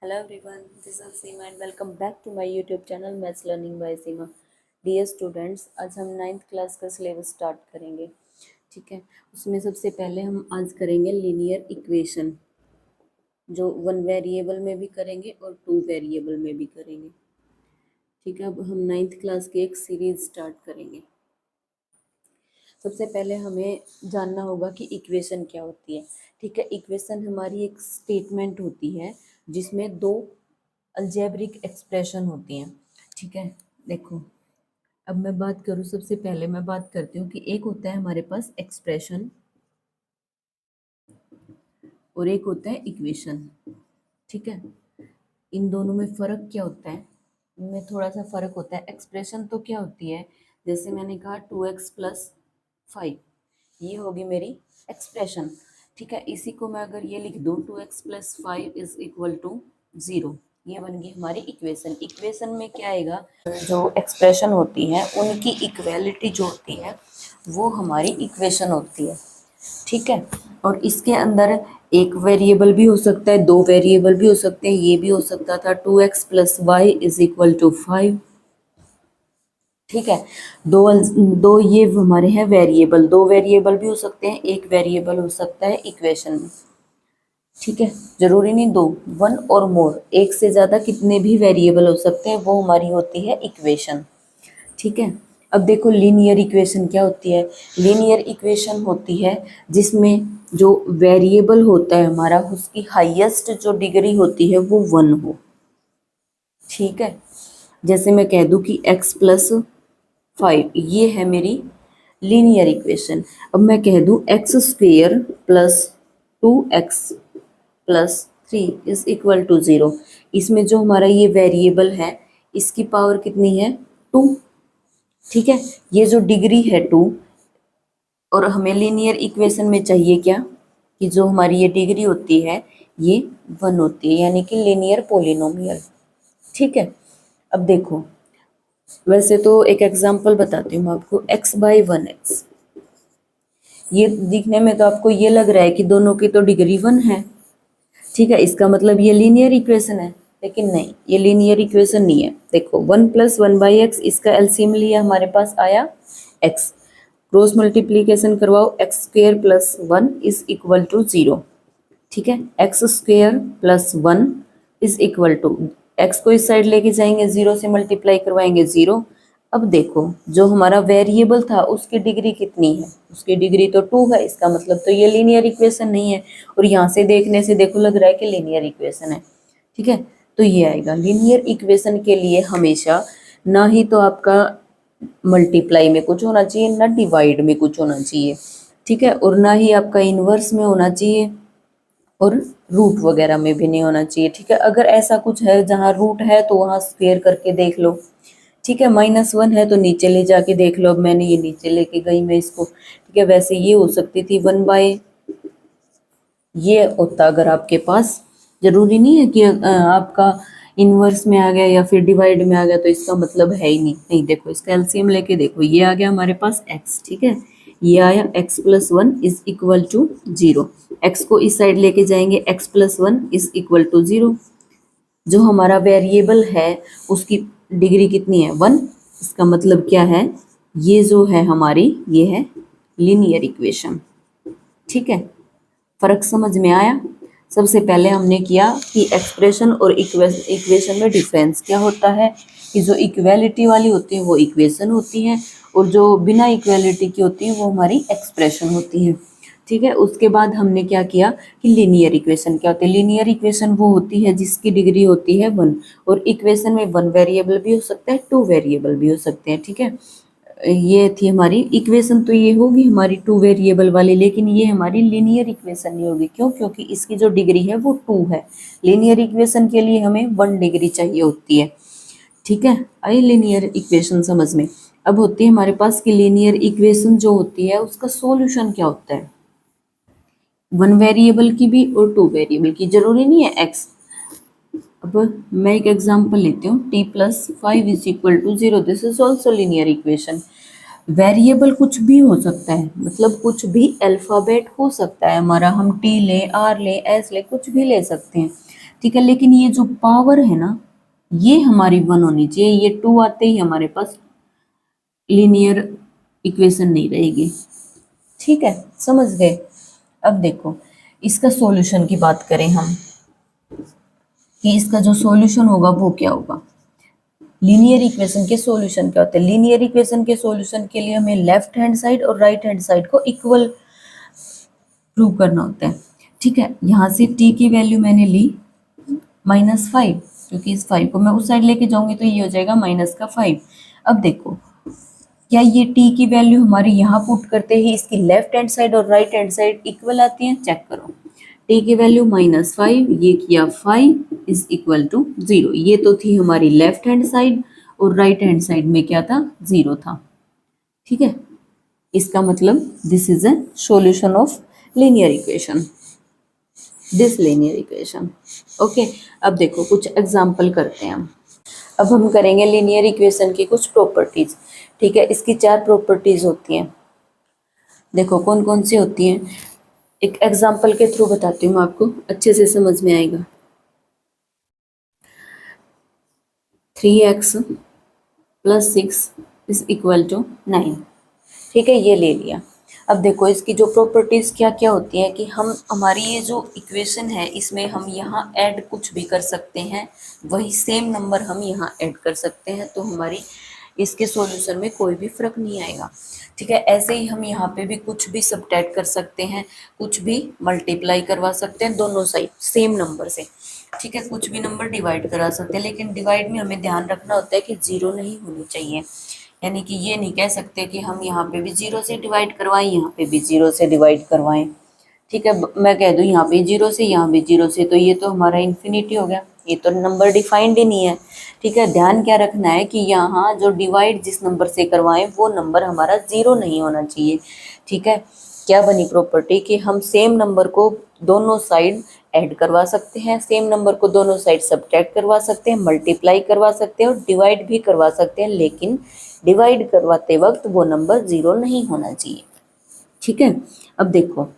Hello everyone, this is Seema and welcome back to my YouTube channel Maths Learning by Seema। Dear students, आज हम 9th class का syllabus start करेंगे। ठीक है, उसमें सबसे पहले हम आज करेंगे लीनियर इक्वेशन, जो 1 वेरिएबल में भी करेंगे और 2 वेरिएबल में भी करेंगे। ठीक है, अब हम 9th क्लास की एक सीरीज स्टार्ट करेंगे। सबसे पहले हमें जानना होगा कि इक्वेशन क्या होती है। ठीक है, इक्वेशन हमारी एक स्टेटमेंट होती है जिसमें दो अलजेब्रिक एक्सप्रेशन होती हैं। ठीक है, देखो अब मैं बात करूँ, सबसे पहले मैं बात करती हूँ कि एक होता है हमारे पास एक्सप्रेशन और एक होता है इक्वेशन। ठीक है, इन दोनों में फ़र्क क्या होता है? इनमें थोड़ा सा फ़र्क होता है। एक्सप्रेशन तो क्या होती है, जैसे मैंने कहा 2x + 5, ये होगी मेरी एक्सप्रेशन। ठीक है, इसी को मैं अगर ये लिख दूँ 2x + 5 = 0, ये बन गई हमारी इक्वेशन। इक्वेशन में क्या आएगा, जो एक्सप्रेशन होती है उनकी इक्वेलिटी जो होती है वो हमारी इक्वेशन होती है। ठीक है, और इसके अंदर एक वेरिएबल भी हो सकता है, दो वेरिएबल भी हो सकते हैं। ये भी हो सकता था 2x + y = 5। ठीक है, दो ये हमारे हैं वेरिएबल, दो वेरिएबल भी हो सकते हैं, एक वेरिएबल हो सकता है इक्वेशन में। ठीक है, जरूरी नहीं दो, 1 और मोर, एक से ज़्यादा कितने भी वेरिएबल हो सकते हैं, वो हमारी होती है इक्वेशन। ठीक है, अब देखो लीनियर इक्वेशन क्या होती है। लीनियर इक्वेशन होती है जिसमें जो वेरिएबल होता है हमारा, उसकी हाईएस्ट जो डिग्री होती है वो 1 हो। ठीक है, जैसे मैं कह दूं कि x + 5, ये है मेरी लीनियर इक्वेशन। अब मैं कह दूं x² + 2x + 3 = 0, इसमें जो हमारा ये वेरिएबल है इसकी पावर कितनी है, 2। ठीक है, ये जो डिग्री है 2, और हमें लीनियर इक्वेशन में चाहिए क्या, कि जो हमारी ये डिग्री होती है ये 1 होती है, यानी कि लीनियर पोलिनोमियल। ठीक है, अब देखो, वैसे तो एक एग्जांपल बताती हूँ आपको। x/1x, ये दिखने में तो आपको ये लग रहा है कि दोनों की तो डिग्री 1 है। ठीक है, इसका मतलब ये लीनियर इक्वेशन है, लेकिन नहीं, ये लीनियर इक्वेशन नहीं है। देखो 1 + 1/x, इसका एलसीएम लिया, हमारे पास आया x। क्रॉस मल्टीप्लीकेशन करवाओ, x² + 1 = 0। ठीक है, x² + 1 = x को इस साइड लेके जाएंगे, 0 से मल्टीप्लाई करवाएंगे 0। अब देखो, जो हमारा वेरिएबल था उसकी डिग्री कितनी है, उसकी डिग्री तो 2 है, इसका मतलब तो ये लीनियर इक्वेशन नहीं है। और यहाँ से देखने से देखो लग रहा है कि लीनियर इक्वेशन है। ठीक है, तो ये आएगा लीनियर इक्वेशन के लिए हमेशा ना ही तो आपका मल्टीप्लाई में कुछ होना चाहिए, ना डिवाइड में कुछ होना चाहिए। ठीक है, और ना ही आपका इन्वर्स में होना चाहिए, और रूट वगैरह में भी नहीं होना चाहिए। ठीक है, अगर ऐसा कुछ है जहाँ रूट है तो वहाँ स्क्वेयर करके देख लो। ठीक है, -1 है तो नीचे ले जाके देख लो। अब मैंने ये नीचे लेके गई मैं इसको। ठीक है, वैसे ये हो सकती थी 1/, ये होता अगर आपके पास। जरूरी नहीं है कि आपका इनवर्स में आ गया या फिर डिवाइड में आ गया तो इसका मतलब है ही नहीं। नहीं, देखो इसका एलसीएम लेके देखो, ये आ गया हमारे पास x। ठीक है, ये आया x + 1 = 0। x को इस साइड लेके जाएंगे, x + 1 = 0। जो हमारा वेरिएबल है उसकी डिग्री कितनी है, 1। इसका मतलब क्या है, ये जो है हमारी, ये है लीनियर इक्वेशन। ठीक है, फर्क समझ में आया। सबसे पहले हमने किया कि एक्सप्रेशन और इक्वेशन में डिफरेंस क्या होता है, कि जो इक्वेलिटी वाली होती है वो इक्वेशन होती है, और जो बिना इक्वेलिटी की होती है वो हमारी एक्सप्रेशन होती है। ठीक है, उसके बाद हमने क्या किया कि लीनियर इक्वेशन क्या होती है। लीनियर इक्वेशन वो होती है जिसकी डिग्री होती है 1, और इक्वेशन में 1 वेरिएबल भी हो सकता है, 2 वेरिएबल भी हो सकते हैं। ठीक है, ये थी हमारी इक्वेशन, तो ये होगी हमारी 2 वेरिएबल वाली, लेकिन ये हमारी लीनियर इक्वेशन नहीं होगी। क्यों? क्योंकि इसकी जो डिग्री है वो 2 है। लीनियर इक्वेशन के लिए हमें 1 डिग्री चाहिए होती है। ठीक है, आई लीनियर इक्वेशन समझ में। अब होती है हमारे पास कि लीनियर इक्वेशन जो होती है उसका सॉल्यूशन क्या होता है, 1 वेरिएबल की भी और 2 वेरिएबल की। जरूरी नहीं है एक्स। अब मैं एक एग्जांपल लेती हूँ, t + 5 = 0, this is also linear equation. Variable कुछ भी हो सकता है, मतलब कुछ भी अल्फ़ाबेट हो सकता है हमारा, हम t लें, r लें, s लें, कुछ भी ले सकते हैं। ठीक है, लेकिन ये जो पावर है ना, ये हमारी 1 होनी चाहिए। ये 2 आते ही हमारे पास लीनियर इक्वेशन नहीं रहेगी। ठीक है, समझ गए। अब देखो इसका सॉल्यूशन की बात करें हम, कि इसका जो सॉल्यूशन होगा वो क्या होगा। लीनियर इक्वेशन के सॉल्यूशन क्या होते हैं? लीनियर इक्वेशन के सॉल्यूशन के लिए हमें लेफ्ट हैंड साइड और राइट हैंड साइड को इक्वल प्रूव करना होता है। ठीक है, यहाँ से t की वैल्यू मैंने ली -5, क्योंकि इस 5 को मैं उस साइड लेके जाऊंगी तो ये हो जाएगा -5। अब देखो क्या ये t की वैल्यू हमारी यहाँ पुट करते ही इसकी लेफ्ट हैंड साइड और राइट हैंड साइड इक्वल आती है? चेक करो, t की वैल्यू -5, ये किया 5 इज इक्वल टू 0। ये तो थी हमारी लेफ्ट हैंड साइड और राइट हैंड साइड में क्या था? 0 था। ठीक है, इसका मतलब this is a solution of linear equation, this linear equation. Okay, अब देखो कुछ एग्जाम्पल करते हैं हम। अब हम करेंगे लीनियर इक्वेशन की कुछ प्रॉपर्टीज। ठीक है, इसकी 4 प्रॉपर्टीज होती हैं। देखो कौन कौन सी होती हैं, एक एग्जाम्पल के थ्रू बताती हूँ मैं, आपको अच्छे से समझ में आएगा। 3x + 6 is equal to 9। ठीक है, ये ले लिया। अब देखो इसकी जो प्रॉपर्टीज क्या क्या होती हैं, कि हम हमारी ये जो इक्वेशन है इसमें हम यहाँ ऐड कुछ भी कर सकते हैं, वही सेम नंबर हम यहाँ ऐड कर सकते हैं, तो हमारी इसके सॉल्यूशन में कोई भी फर्क नहीं आएगा। ठीक है, ऐसे ही हम यहाँ पे भी कुछ भी सब्ट्रैक्ट कर सकते हैं, कुछ भी मल्टीप्लाई करवा सकते हैं दोनों साइड सेम नंबर से। ठीक है, कुछ भी नंबर डिवाइड करा सकते हैं, लेकिन डिवाइड में हमें ध्यान रखना होता है कि 0 नहीं होनी चाहिए। यानी कि ये नहीं कह सकते कि हम यहाँ पे भी 0 से डिवाइड करवाएं, यहाँ पे भी 0 से डिवाइड करवाएं। ठीक है, मैं कह दूँ यहाँ पे 0 से, यहाँ भी 0 से, तो ये तो हमारा इन्फिनिटी हो गया, ये तो नंबर डिफाइंड ही नहीं है। ठीक है, ध्यान क्या रखना है कि यहाँ जो डिवाइड जिस नंबर से करवाएं वो नंबर हमारा 0 नहीं होना चाहिए। ठीक है, क्या बनी प्रॉपर्टी कि हम सेम नंबर को दोनों साइड ऐड करवा सकते हैं, सेम नंबर को दोनों साइड सब्ट्रैक्ट करवा सकते हैं, मल्टीप्लाई करवा सकते हैं और डिवाइड भी करवा सकते हैं, लेकिन डिवाइड करवाते वक्त वो नंबर 0 नहीं होना चाहिए। ठीक है, अब देखो,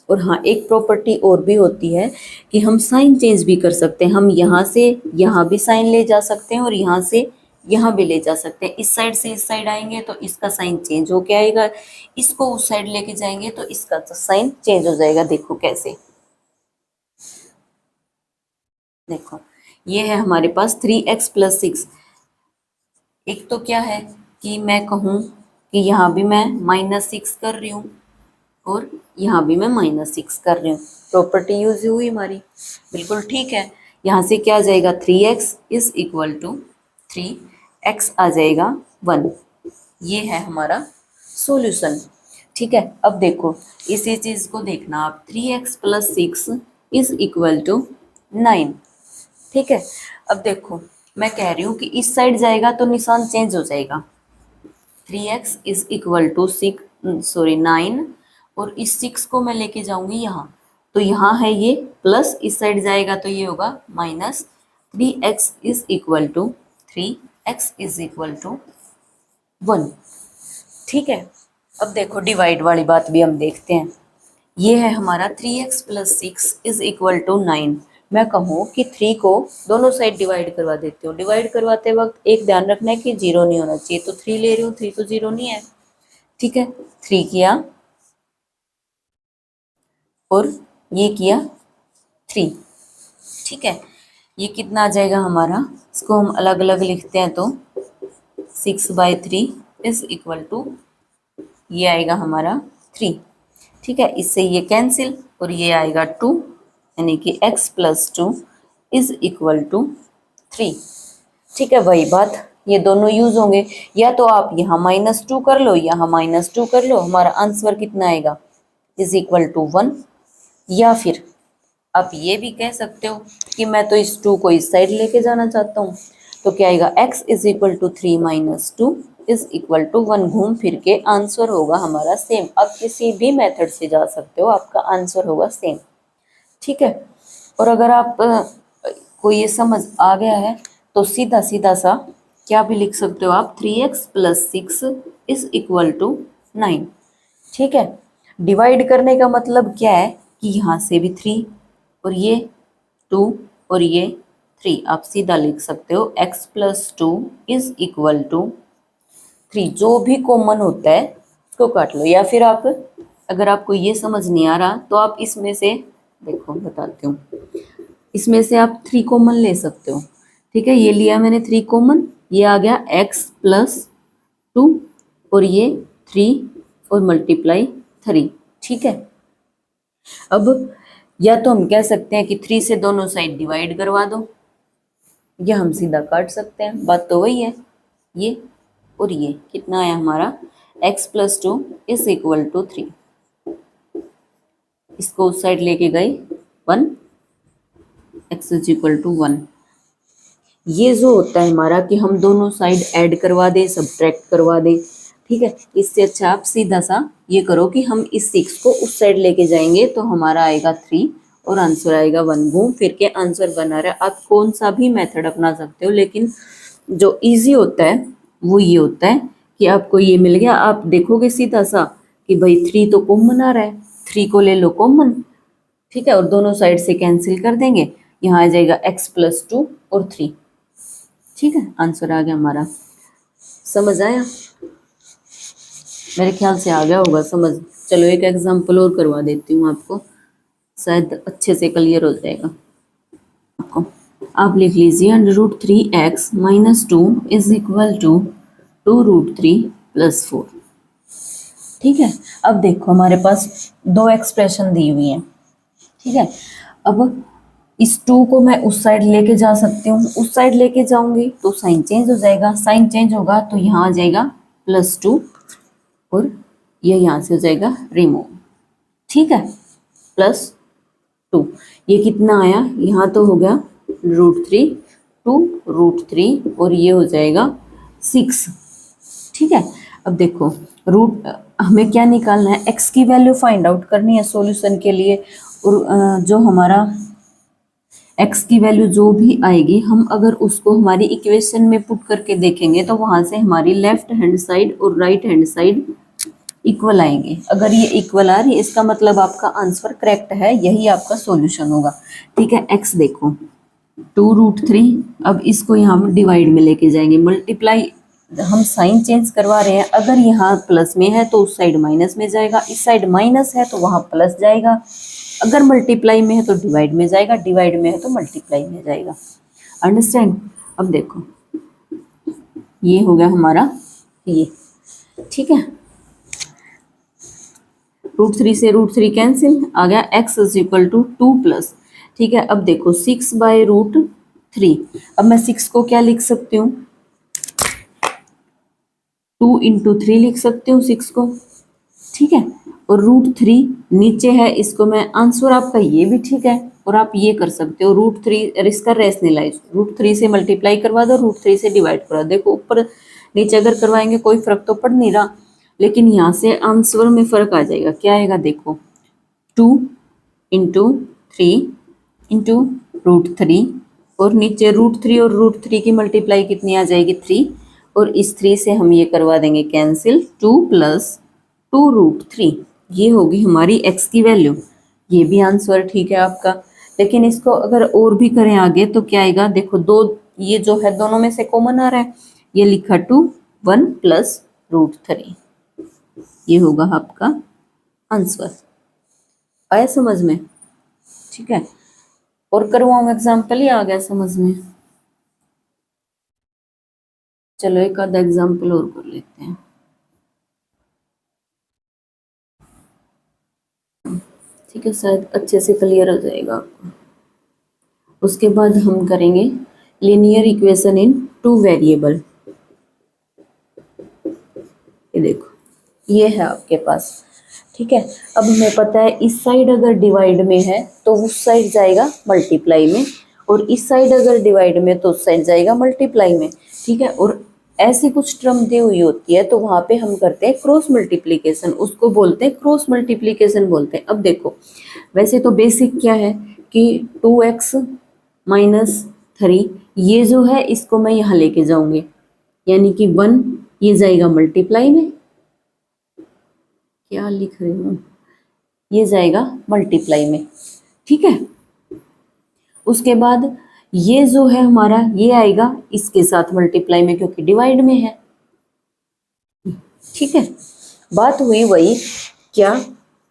और हाँ एक प्रॉपर्टी और भी होती है कि हम साइन चेंज भी कर सकते हैं। हम यहाँ से यहाँ भी साइन ले जा सकते हैं और यहाँ से यहाँ भी ले जा सकते हैं। इस साइड से इस साइड आएंगे तो इसका साइन चेंज हो के आएगा, इसको उस साइड लेके जाएंगे तो इसका तो साइन चेंज हो जाएगा। देखो कैसे, देखो ये है हमारे पास 3x + 6। एक तो क्या है कि मैं कहूँ कि यहाँ भी मैं -6 कर रही हूँ और यहाँ भी मैं -6 कर रही हूँ, प्रॉपर्टी यूज हुई हमारी, बिल्कुल ठीक है। यहाँ से क्या आ जाएगा? 3x is equal to 3x आ जाएगा 1। ये है हमारा सॉल्यूशन। ठीक है, अब देखो इसी चीज़ को देखना आप, 3x + 6 इज इक्वल टू 9। ठीक है, अब देखो मैं कह रही हूँ कि इस साइड जाएगा तो निशान चेंज हो जाएगा। 3x इज इक्वल टू 9, और इस 6 को मैं लेके जाऊंगी यहाँ, तो यहाँ है ये प्लस, इस साइड जाएगा तो ये होगा -। 3x is equal to 3x is equal to 1। ठीक है, अब देखो डिवाइड वाली बात भी हम देखते हैं। ये है हमारा 3x + 6 इज इक्वल टू 9। मैं कहूँ कि 3 को दोनों साइड डिवाइड करवा देती हूँ। डिवाइड करवाते वक्त एक ध्यान रखना है कि 0 नहीं होना चाहिए, तो 3 ले रही हूँ, 3 तो 0 नहीं है। ठीक है, 3 किया और ये किया 3। ठीक है, ये कितना आ जाएगा हमारा, इसको हम अलग अलग लिखते हैं तो 6/3 इज इक्वल टू, ये आएगा हमारा 3। ठीक है, इससे ये कैंसिल और ये आएगा 2, यानी कि x + 2 इज इक्वल टू 3। ठीक है, वही बात, ये दोनों यूज होंगे, या तो आप यहाँ -2 कर लो, यहाँ -2 कर लो, हमारा आंसर कितना आएगा? Is equal to 1। या फिर आप ये भी कह सकते हो कि मैं तो इस 2 को इस साइड लेके जाना चाहता हूँ, तो क्या आएगा? x is equal to 3 - 2 is equal to 1। घूम फिर के आंसर होगा हमारा सेम। आप किसी भी मेथड से जा सकते हो, आपका आंसर होगा सेम। ठीक है, और अगर आप को ये समझ आ गया है तो सीधा सीधा सा क्या भी लिख सकते हो आप, 3x + 6 इज इक्वल टू 9। ठीक है, डिवाइड करने का मतलब क्या है कि यहाँ से भी 3 और ये 2 और ये 3, आप सीधा लिख सकते हो x plus 2 is equal to 3। जो भी कॉमन होता है उसको काट लो, या फिर आप अगर आपको ये समझ नहीं आ रहा तो आप इसमें से देखो बताती हूँ, इसमें से आप 3 कॉमन ले सकते हो। ठीक है, ये लिया मैंने 3 कॉमन, ये आ गया x प्लस 2 और ये 3 और मल्टीप्लाई 3। ठीक है, अब या तो हम कह सकते हैं कि 3 से दोनों साइड डिवाइड करवा दो, या हम सीधा काट सकते हैं, बात तो वही है। ये और ये कितना आया हमारा x plus 2 is equal to 3। इसको उस साइड लेके गए 1, x इज इक्वल टू 1। ये जो होता है हमारा कि हम दोनों साइड ऐड करवा दें, सब्ट्रैक्ट करवा दें। ठीक है, इससे अच्छा आप सीधा सा ये करो कि हम इस 6 को उस साइड लेके जाएंगे तो हमारा आएगा 3 और आंसर आएगा 1। घूम फिर के आंसर बना रहा है। आप कौन सा भी मेथड अपना सकते हो, लेकिन जो इजी होता है वो ये होता है कि आपको ये मिल गया, आप देखोगे सीधा सा कि भाई 3 तो कॉमन आ रहा है, 3 को ले लो कॉमन। ठीक है, और दोनों साइड से कैंसिल कर देंगे, यहाँ आ जाएगा x प्लस 2 और 3। ठीक है, आंसर आ गया हमारा। समझ आया? मेरे ख्याल से आ गया होगा समझ। चलो एक एग्जांपल और करवा देती हूँ आपको, शायद अच्छे से क्लियर हो जाएगा आपको। आप लिख लीजिए √3x minus 2 is equal to 2√3 plus 4। ठीक है, अब देखो हमारे पास 2 एक्सप्रेशन दी हुई हैं। ठीक है, अब इस 2 को मैं उस साइड लेके जा सकती हूँ, उस साइड लेके जाऊंगी तो साइन चेंज हो जाएगा, साइन चेंज होगा तो यहाँ आ जाएगा +2 और ये यहाँ से हो जाएगा रिमूव। ठीक है, +2, ये कितना आया, यहाँ तो हो गया √3, 2√3 और ये हो जाएगा 6। ठीक है, अब देखो रूट हमें क्या निकालना है, x की वैल्यू फाइंड आउट करनी है सॉल्यूशन के लिए। और जो हमारा x की वैल्यू जो भी आएगी, हम अगर उसको हमारी इक्वेशन में पुट करके देखेंगे तो वहां से हमारी लेफ्ट हैंड साइड और राइट हैंड साइड इक्वल आएंगे। अगर ये इक्वल आ रही है इसका मतलब आपका आंसर करेक्ट है, यही आपका सॉल्यूशन होगा। ठीक है, x देखो 2√3, अब इसको यहाँ डिवाइड में लेके जाएंगे, मल्टीप्लाई हम साइन चेंज करवा रहे हैं। अगर यहाँ प्लस में है तो उस साइड माइनस में जाएगा, इस साइड माइनस है तो वहाँ प्लस जाएगा। अगर मल्टीप्लाई में है तो डिवाइड में जाएगा, डिवाइड में है तो मल्टीप्लाई में जाएगा। अंडरस्टैंड? अब देखो ये हो गया हमारा ये। ठीक है, √3 से √3 कैंसिल, आ गया x is equal to 2 plus. ठीक है, अब देखो 6/√3, अब मैं 6 को क्या लिख सकती हूँ, 2 × 3 लिख सकती हूँ 6 को। ठीक है, और √3 नीचे है, इसको मैं आंसर आपका ये भी ठीक है। और आप ये कर सकते हो √3 इसका रेशनलाइज, √3 से मल्टीप्लाई करवा दो, √3 से डिवाइड करवा दो। देखो ऊपर नीचे अगर करवाएंगे कोई फर्क तो पड़ नहीं रहा, लेकिन यहाँ से आंसर में फर्क आ जाएगा। क्या आएगा देखो, 2 × 3 × √3 और नीचे √3 और √3 की मल्टीप्लाई कितनी आ जाएगी 3, और इस 3 से हम ये करवा देंगे कैंसिल, 2 + 2√3, ये होगी हमारी x की वैल्यू। ये भी आंसर ठीक है आपका। लेकिन इसको अगर और भी करें आगे तो क्या आएगा देखो, दो ये जो है दोनों में से कॉमन आ रहा है, ये लिखा 2 1 + √3, ये होगा आपका आंसर। आया समझ में? ठीक है, और करवाऊँ एग्जाम्पल ही आ गया समझ में? चलो एक आधा एग्जाम्पल और कर लेते हैं। ठीक है, शायद अच्छे से क्लियर हो जाएगा आपको। उसके बाद हम करेंगे लीनियर इक्वेशन इन 2 वेरिएबल। ये देखो ये है आपके पास। ठीक है, अब हमें पता है इस साइड अगर डिवाइड में है तो उस साइड जाएगा मल्टीप्लाई में, और इस साइड अगर डिवाइड में तो उस साइड जाएगा मल्टीप्लाई में। ठीक है, और ऐसी कुछ टर्म दी हुई होती है तो वहाँ पे हम करते हैं क्रॉस मल्टीप्लिकेशन, उसको बोलते हैं क्रॉस मल्टीप्लिकेशन बोलते हैं। अब देखो वैसे तो बेसिक क्या है कि 2x - 3, ये जो है इसको मैं यहाँ लेके जाऊंगी, यानी कि 1 ये जाएगा मल्टीप्लाई में, क्या लिख रही हूँ, ये जाएगा मल्टीप्लाई में। ठीक है, उसके बाद ये जो है हमारा ये आएगा इसके साथ मल्टीप्लाई में क्योंकि डिवाइड में है। ठीक है, बात हुई वही क्या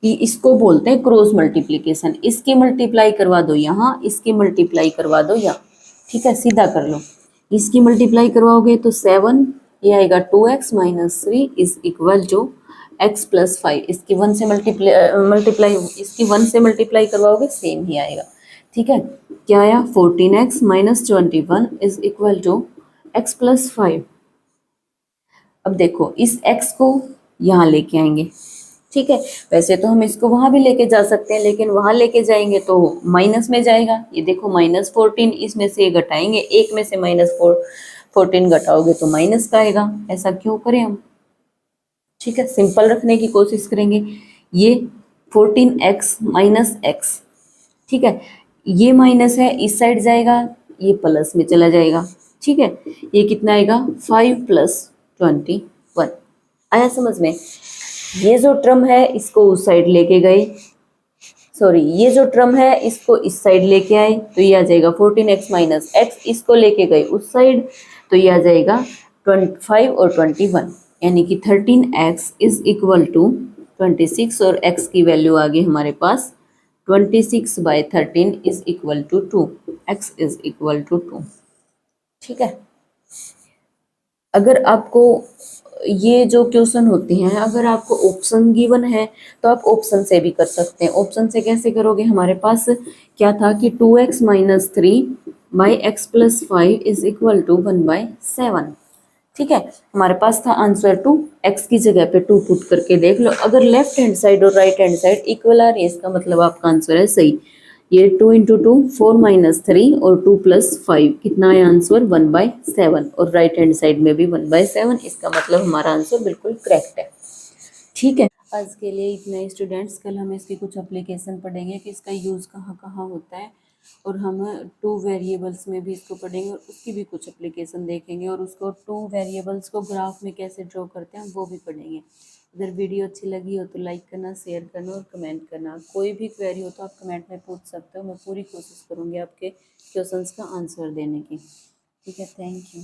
कि इसको बोलते हैं क्रॉस मल्टीप्लिकेशन। इसकी मल्टीप्लाई करवा दो यहाँ, इसकी मल्टीप्लाई करवा दो यहाँ। ठीक है, सीधा कर लो। इसकी मल्टीप्लाई करवाओगे तो 7, ये आएगा 2x minus 3 is equal to x plus 5। इसकी 1 से मल्टीप्लाई इसकी 1 से मल्टीप्लाई करवाओगे सेम ही आएगा। ठीक है, क्या आया 14x minus 21 is equal to x plus 5। अब देखो इस x को यहाँ लेके आएंगे। ठीक है, वैसे तो हम इसको वहाँ भी लेके जा सकते हैं, लेकिन वहाँ लेके जाएंगे तो माइनस में जाएगा। ये देखो -14, इसमें से ये घटाएंगे, एक में से -14 घटाओगे तो माइनस का आएगा। ऐसा क्यों करें हम? ठीक है, सिंपल रखने की कोशिश करेंगे। ये 14x माइनस x, ठीक है, ये माइनस है, इस साइड जाएगा, ये प्लस में चला जाएगा। ठीक है, ये कितना आएगा 5 प्लस 21। आया समझ में? ये जो टर्म है इसको उस साइड लेके गए, सॉरी ये जो टर्म है इसको इस साइड लेके आए तो ये आ जाएगा 14x माइनस x, इसको लेके गए उस साइड तो ये आ जाएगा 25 और 21, यानी कि 13x इज इक्वल टू 26 और x की वैल्यू आ गई हमारे पास 26/13 is equal to 2, x is equal to 2। ठीक है, अगर आपको ये जो क्वेश्चन होते हैं अगर आपको ऑप्शन गिवन है तो आप ऑप्शन से भी कर सकते हैं। ऑप्शन से कैसे करोगे? हमारे पास क्या था कि 2x minus 3 by x plus 5 is equal to 1/7। ठीक है, हमारे पास था आंसर 2, x की जगह पे 2 पुट करके देख लो। अगर लेफ्ट हैंड साइड और राइट हैंड साइड इक्वल आ रही है इसका मतलब आपका आंसर है सही। ये 2 इंटू 2 4 माइनस 3 और 2 प्लस 5 कितना है आंसर 1/7, और राइट हैंड साइड में भी 1/7, इसका मतलब हमारा आंसर बिल्कुल करेक्ट है। ठीक है, आज के लिए इतना ही स्टूडेंट्स। कल हम इसकी कुछ एप्लीकेशन पढ़ेंगे कि इसका यूज़ कहाँ कहाँ होता है, और हम 2 वेरिएबल्स में भी इसको पढ़ेंगे और उसकी भी कुछ एप्लीकेशन देखेंगे, और उसको 2 वेरिएबल्स को ग्राफ में कैसे ड्रॉ करते हैं वो भी पढ़ेंगे। अगर वीडियो अच्छी लगी हो तो लाइक करना, शेयर करना और कमेंट करना। कोई भी क्वेरी हो तो आप कमेंट में पूछ सकते हो, मैं पूरी कोशिश करूँगी आपके क्वेश्चंस का आंसर देने की। ठीक है, थैंक यू।